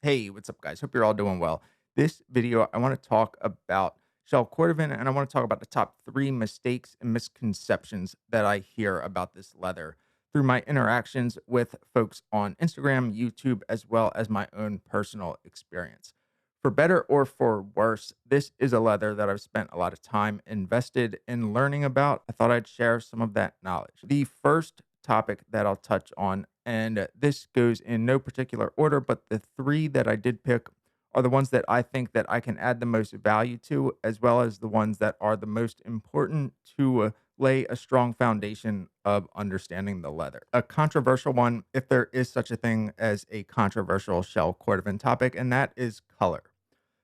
Hey, what's up, guys? Hope you're all doing well. This video, I want to talk about shell cordovan, and I want to talk about the top three mistakes and misconceptions that I hear about this leather through my interactions with folks on Instagram, YouTube, as well as my own personal experience. For better or for worse, this is a leather that I've spent a lot of time invested in learning about. I thought I'd share some of that knowledge. The first topic that I'll touch on, and this goes in no particular order, but the three that I did pick are the ones that I think that I can add the most value to, as well as the ones that are the most important to lay a strong foundation of understanding the leather. A controversial one, if there is such a thing as a controversial shell cordovan topic, and that is color.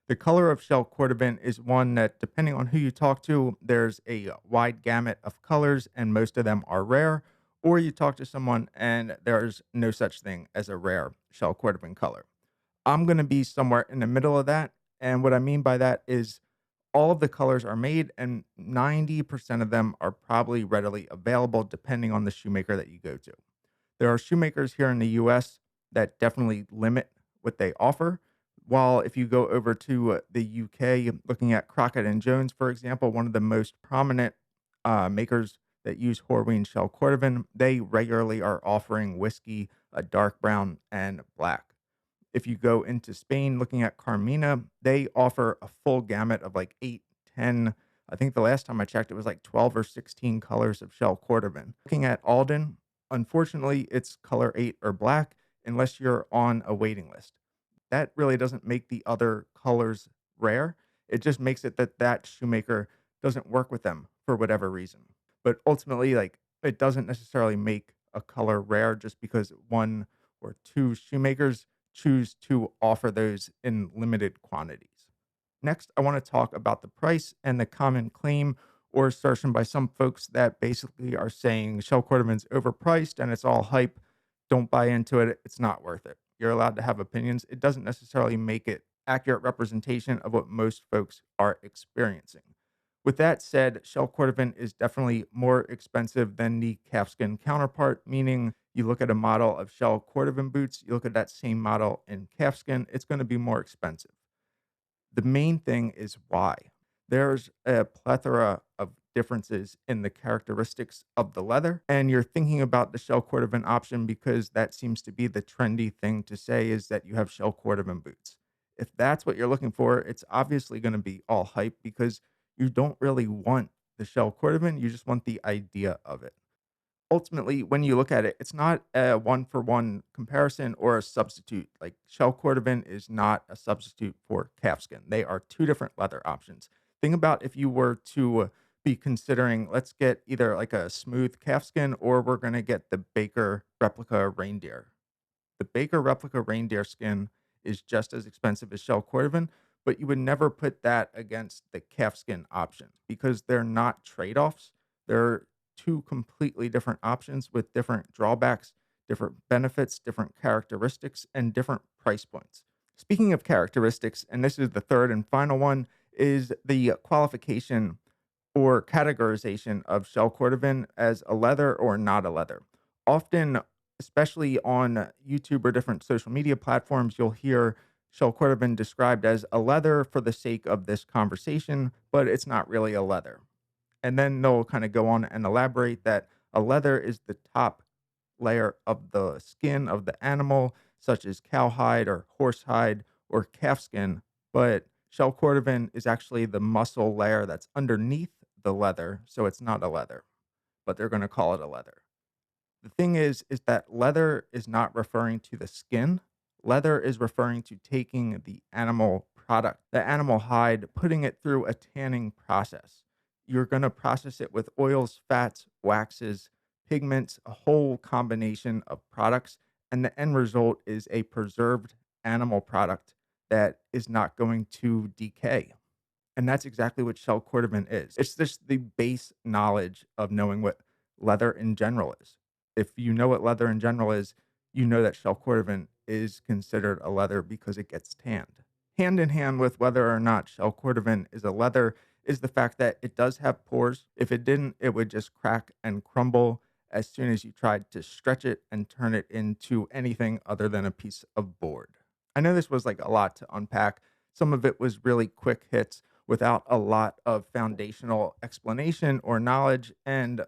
The color of shell cordovan is one that, depending on who you talk to, there's a wide gamut of colors, and most of them are rare. Or you talk to someone, and there's no such thing as a rare shell cordovan color. I'm going to be somewhere in the middle of that. And what I mean by that is all of the colors are made, and 90% of them are probably readily available, depending on the shoemaker that you go to. There are shoemakers here in the US that definitely limit what they offer. While if you go over to the UK, looking at Crockett and Jones, for example, one of the most prominent makers that use Horween shell cordovan, they regularly are offering whiskey, a dark brown, and black. If you go into Spain, looking at Carmina, they offer a full gamut of like 8, 10. I think the last time I checked, it was like 12 or 16 colors of shell cordovan. Looking at Alden, unfortunately, it's color 8 or black unless you're on a waiting list. That really doesn't make the other colors rare. It just makes it that that shoemaker doesn't work with them for whatever reason. But ultimately, like, it doesn't necessarily make a color rare just because one or two shoemakers choose to offer those in limited quantities. Next, I want to talk about the price and the common claim or assertion by some folks that basically are saying shell cordovan's overpriced and it's all hype. Don't buy into it. It's not worth it. You're allowed to have opinions. It doesn't necessarily make it accurate representation of what most folks are experiencing. With that said, shell cordovan is definitely more expensive than the calfskin counterpart, meaning you look at a model of shell cordovan boots, you look at that same model in calfskin, it's going to be more expensive. The main thing is why. There's a plethora of differences in the characteristics of the leather, and you're thinking about the shell cordovan option because that seems to be the trendy thing to say is that you have shell cordovan boots. If that's what you're looking for, it's obviously going to be all hype because you don't really want the shell cordovan, you just want the idea of it. Ultimately, when you look at it, it's not a one for one comparison or a substitute. Like shell cordovan is not a substitute for calfskin. They are two different leather options. Think about if you were to be considering, let's get either like a smooth calfskin or we're going to get the Baker replica reindeer. The Baker replica reindeer skin is just as expensive as shell cordovan, but you would never put that against the calfskin option because they're not trade offs. They're two completely different options with different drawbacks, different benefits, different characteristics, and different price points. Speaking of characteristics, and this is the third and final one, is the qualification or categorization of shell cordovan as a leather or not a leather. Often, especially on YouTube or different social media platforms, you'll hear shell cordovan described as a leather for the sake of this conversation, but it's not really a leather. And then they'll kind of go on and elaborate that a leather is the top layer of the skin of the animal, such as cowhide or horsehide or calfskin. But shell cordovan is actually the muscle layer that's underneath the leather, so it's not a leather, but they're going to call it a leather. The thing is that leather is not referring to the skin. Leather is referring to taking the animal product, the animal hide, putting it through a tanning process. You're going to process it with oils, fats, waxes, pigments, a whole combination of products. And the end result is a preserved animal product that is not going to decay. And that's exactly what shell cordovan is. It's just the base knowledge of knowing what leather in general is. If you know what leather in general is, you know that shell cordovan is considered a leather because it gets tanned. Hand in hand with whether or not shell cordovan is a leather is the fact that it does have pores. If it didn't, it would just crack and crumble as soon as you tried to stretch it and turn it into anything other than a piece of board. I know this was like a lot to unpack. Some of it was really quick hits without a lot of foundational explanation or knowledge. And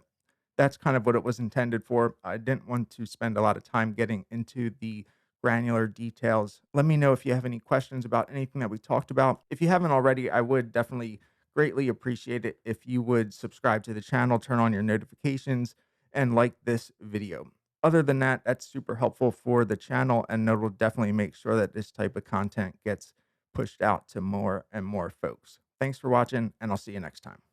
that's kind of what it was intended for. I didn't want to spend a lot of time getting into the granular details. Let me know if you have any questions about anything that we talked about. If you haven't already, I would definitely greatly appreciate it if you would subscribe to the channel, turn on your notifications, and like this video. Other than that, that's super helpful for the channel, and it will definitely make sure that this type of content gets pushed out to more and more folks. Thanks for watching, and I'll see you next time.